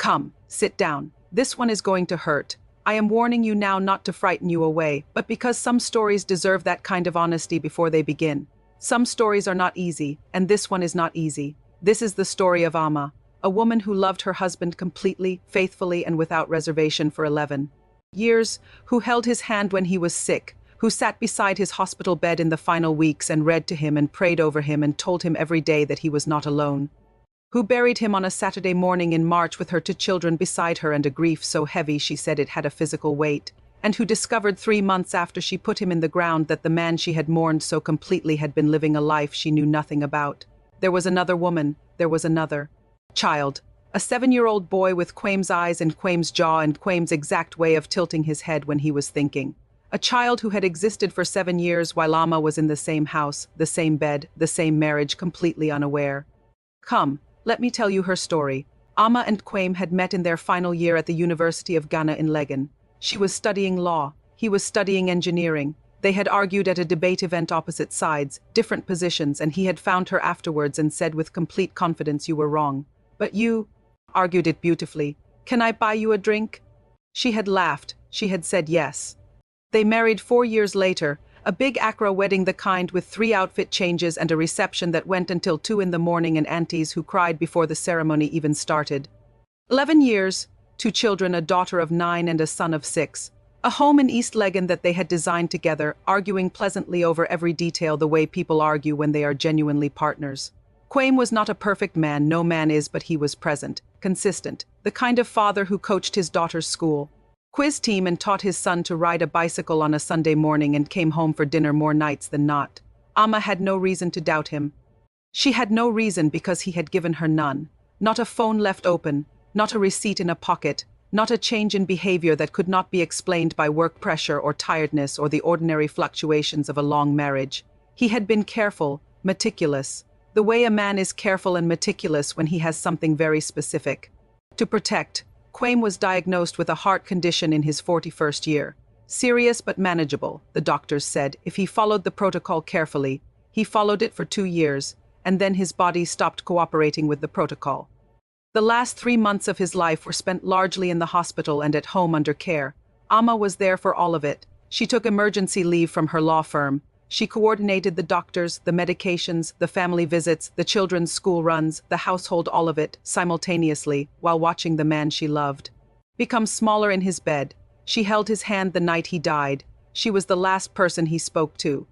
Come, sit down. This one is going to hurt. I am warning you now not to frighten you away, but because some stories deserve that kind of honesty before they begin. Some stories are not easy, and this one is not easy. This is the story of Amma, a woman who loved her husband completely, faithfully, and without reservation for 11 years, who held his hand when he was sick, who sat beside his hospital bed in the final weeks and read to him and prayed over him and told him every day that he was not alone, who buried him on a Saturday morning in March with her 2 children beside her and a grief so heavy she said it had a physical weight, and who discovered 3 months after she put him in the ground that the man she had mourned so completely had been living a life she knew nothing about. There was another woman, there was another child, a 7-year-old boy with Quame's eyes and Quame's jaw and Quame's exact way of tilting his head when he was thinking. A child who had existed for 7 years while Amma was in the same house, the same bed, the same marriage, completely unaware. Come, let me tell you her story. Amma and Quame had met in their final year at the University of Ghana in Legon. She was studying law, he was studying engineering. They had argued at a debate event opposite sides, different positions, and he had found her afterwards and said with complete confidence, "You were wrong. But you argued it beautifully. Can I buy you a drink?" She had laughed. She had said yes. They married 4 years later, a big Accra wedding, the kind with 3 outfit changes and a reception that went until 2 in the morning, and aunties who cried before the ceremony even started. 11 years, 2 children, a daughter of 9 and a son of 6. A home in East Legon that they had designed together, arguing pleasantly over every detail the way people argue when they are genuinely partners. Quame was not a perfect man, no man is, but he was present, consistent, the kind of father who coached his daughter's school quiz team and taught his son to ride a bicycle on a Sunday morning and came home for dinner more nights than not. Amma had no reason to doubt him. She had no reason because he had given her none. Not a phone left open, not a receipt in a pocket, not a change in behavior that could not be explained by work pressure or tiredness or the ordinary fluctuations of a long marriage. He had been careful, meticulous, the way a man is careful and meticulous when he has something very specific to protect. Quame was diagnosed with a heart condition in his 41st year. Serious but manageable, the doctors said, if he followed the protocol carefully. He followed it for 2 years, and then his body stopped cooperating with the protocol. The last 3 months of his life were spent largely in the hospital and at home under care. Amma was there for all of it. She took emergency leave from her law firm. She coordinated the doctors, the medications, the family visits, the children's school runs, the household, all of it, simultaneously, while watching the man she loved become smaller in his bed. She held his hand the night he died. She was the last person he spoke to.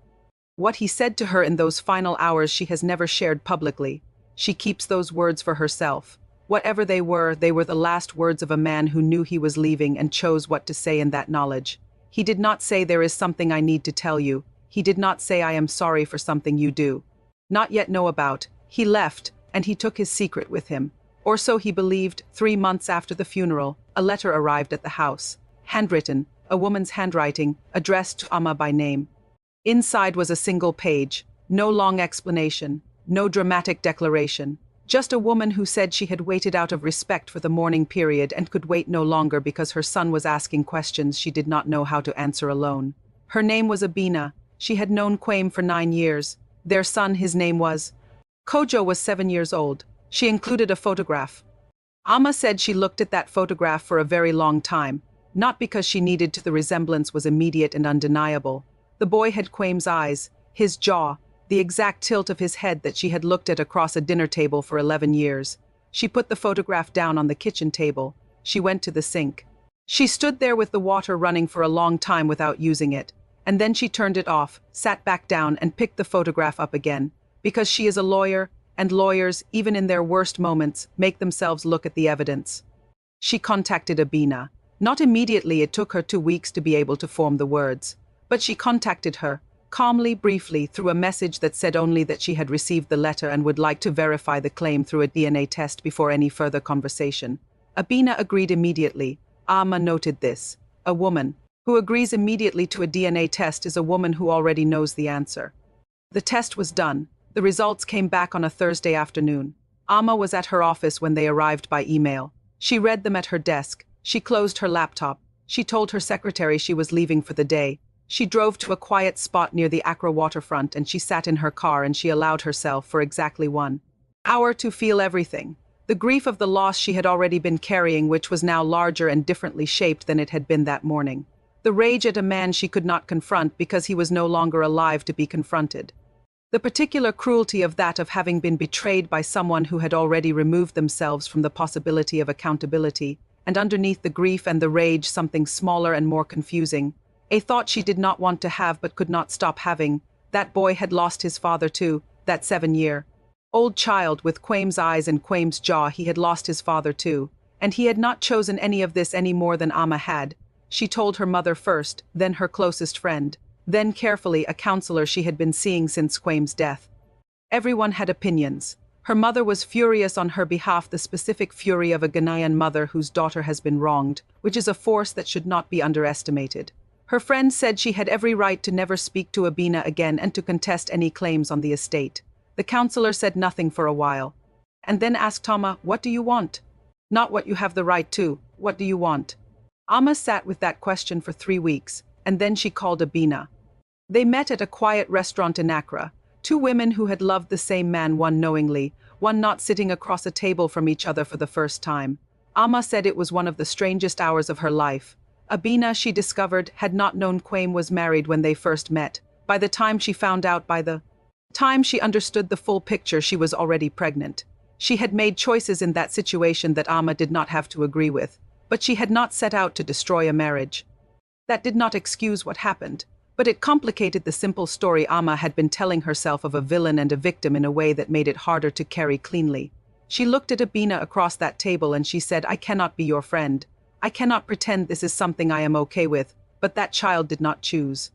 What he said to her in those final hours she has never shared publicly. She keeps those words for herself. Whatever they were the last words of a man who knew he was leaving and chose what to say in that knowledge. He did not say, "There is something I need to tell you." He did not say, "I am sorry for something you do not yet know about." He left, and he took his secret with him. Or so he believed. 3 months after the funeral, a letter arrived at the house. Handwritten, a woman's handwriting, addressed to Amma by name. Inside was a single page, no long explanation, no dramatic declaration. Just a woman who said she had waited out of respect for the mourning period and could wait no longer because her son was asking questions she did not know how to answer alone. Her name was Abina. She had known Quame for 9 years. Their son, his name was Kojo, was 7 years old. She included a photograph. Amma said she looked at that photograph for a very long time, not because she needed to. The resemblance was immediate and undeniable. The boy had Quame's eyes, his jaw, the exact tilt of his head that she had looked at across a dinner table for 11 years. She put the photograph down on the kitchen table. She went to the sink. She stood there with the water running for a long time without using it. And then she turned it off, sat back down, and picked the photograph up again. Because she is a lawyer, and lawyers, even in their worst moments, make themselves look at the evidence. She contacted Abina. Not immediately, it took her 2 weeks to be able to form the words. But she contacted her, calmly, briefly, through a message that said only that she had received the letter and would like to verify the claim through a DNA test before any further conversation. Abina agreed immediately. Amma noted this. A woman who agrees immediately to a DNA test is a woman who already knows the answer. The test was done. The results came back on a Thursday afternoon. Amma was at her office when they arrived by email. She read them at her desk. She closed her laptop. She told her secretary she was leaving for the day. She drove to a quiet spot near the Accra waterfront and she sat in her car and she allowed herself for exactly 1 hour to feel everything. The grief of the loss she had already been carrying, which was now larger and differently shaped than it had been that morning. The rage at a man she could not confront because he was no longer alive to be confronted. The particular cruelty of that of having been betrayed by someone who had already removed themselves from the possibility of accountability, and underneath the grief and the rage something smaller and more confusing. A thought she did not want to have but could not stop having. That boy had lost his father too, that 7-year-old child with Quame's eyes and Quame's jaw. He had lost his father too, and he had not chosen any of this any more than Amma had. She told her mother first, then her closest friend, then carefully a counselor she had been seeing since Quame's death. Everyone had opinions. Her mother was furious on her behalf, the specific fury of a Ghanaian mother whose daughter has been wronged, which is a force that should not be underestimated. Her friend said she had every right to never speak to Abina again and to contest any claims on the estate. The counselor said nothing for a while, and then asked Amma, "What do you want?" "Not what you have the right to, what do you want?" Amma sat with that question for 3 weeks, and then she called Abina. They met at a quiet restaurant in Accra, 2 women who had loved the same man, one knowingly, one not, sitting across a table from each other for the first time. Amma said it was one of the strangest hours of her life. Abina, she discovered, had not known Quame was married when they first met. By the time she found out, by the time she understood the full picture, she was already pregnant. She had made choices in that situation that Amma did not have to agree with, but she had not set out to destroy a marriage. That did not excuse what happened, but it complicated the simple story Amma had been telling herself of a villain and a victim in a way that made it harder to carry cleanly. She looked at Abina across that table and she said, "I cannot be your friend. I cannot pretend this is something I am okay with, but that child did not choose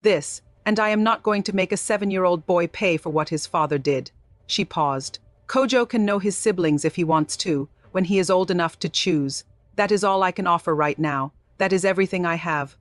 this, and I am not going to make a 7-year-old boy pay for what his father did." She paused. "Kojo can know his siblings if he wants to, when he is old enough to choose. That is all I can offer right now. That is everything I have."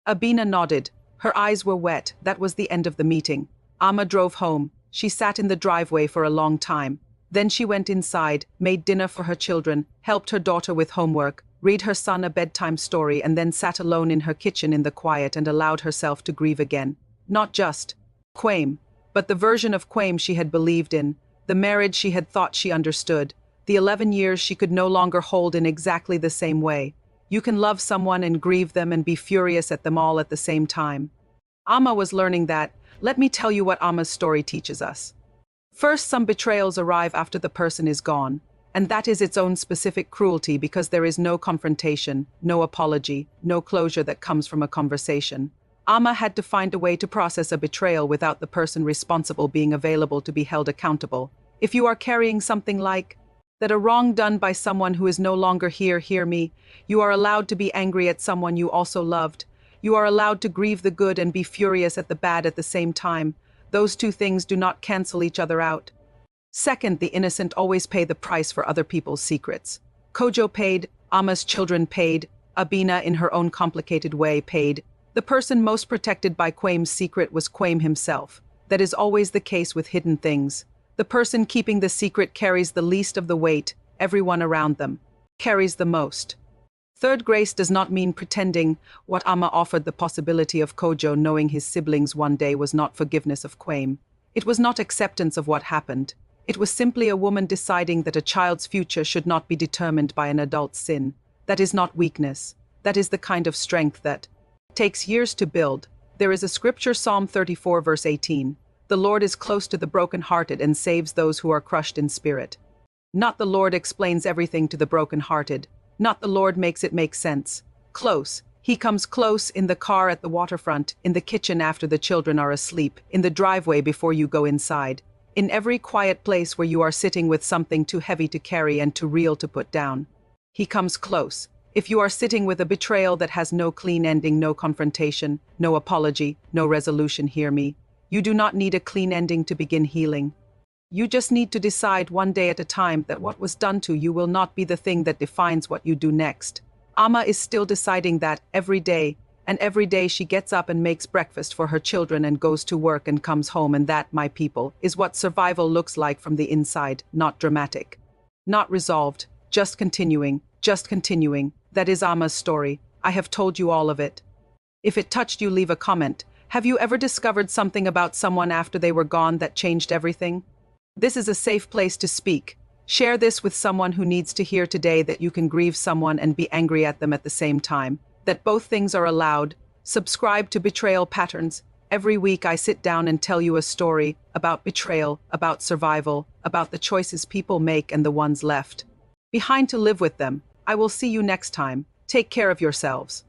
Abina nodded. Her eyes were wet. That was the end of the meeting. Amma drove home. She sat in the driveway for a long time. Then she went inside, made dinner for her children, helped her daughter with homework, read her son a bedtime story, and then sat alone in her kitchen in the quiet and allowed herself to grieve again. Not just Quame, but the version of Quame she had believed in, the marriage she had thought she understood, the 11 years she could no longer hold in exactly the same way. You can love someone and grieve them and be furious at them all at the same time. Amma was learning that. Let me tell you what Amma's story teaches us. First, some betrayals arrive after the person is gone, and that is its own specific cruelty because there is no confrontation, no apology, no closure that comes from a conversation. Amma had to find a way to process a betrayal without the person responsible being available to be held accountable. If you are carrying something like that, a wrong done by someone who is no longer here, hear me, you are allowed to be angry at someone you also loved. You are allowed to grieve the good and be furious at the bad at the same time. Those two things do not cancel each other out. Second, the innocent always pay the price for other people's secrets. Kojo paid, Amma's children paid, Abina in her own complicated way paid. The person most protected by Quame's secret was Quame himself. That is always the case with hidden things. The person keeping the secret carries the least of the weight. Everyone around them carries the most. Third, grace does not mean pretending. What Amma offered the possibility of Kojo knowing his siblings one day was not forgiveness of Quame. It was not acceptance of what happened. It was simply a woman deciding that a child's future should not be determined by an adult's sin. That is not weakness. That is the kind of strength that takes years to build. There is a scripture, Psalm 34 verse 18. The Lord is close to the brokenhearted and saves those who are crushed in spirit. Not the Lord explains everything to the brokenhearted. Not the Lord makes it make sense. Close. He comes close in the car at the waterfront, in the kitchen after the children are asleep, in the driveway before you go inside, in every quiet place where you are sitting with something too heavy to carry and too real to put down. He comes close. If you are sitting with a betrayal that has no clean ending, no confrontation, no apology, no resolution, hear me. You do not need a clean ending to begin healing. You just need to decide one day at a time that what was done to you will not be the thing that defines what you do next. Amma is still deciding that every day, and every day she gets up and makes breakfast for her children and goes to work and comes home, and that, my people, is what survival looks like from the inside, not dramatic. Not resolved, just continuing, just continuing. That is Amma's story. I have told you all of it. If it touched you, leave a comment. Have you ever discovered something about someone after they were gone that changed everything? This is a safe place to speak. Share this with someone who needs to hear today that you can grieve someone and be angry at them at the same time, that both things are allowed. Subscribe to Betrayal Patterns. Every week I sit down and tell you a story about betrayal, about survival, about the choices people make and the ones left behind to live with them. I will see you next time. Take care of yourselves.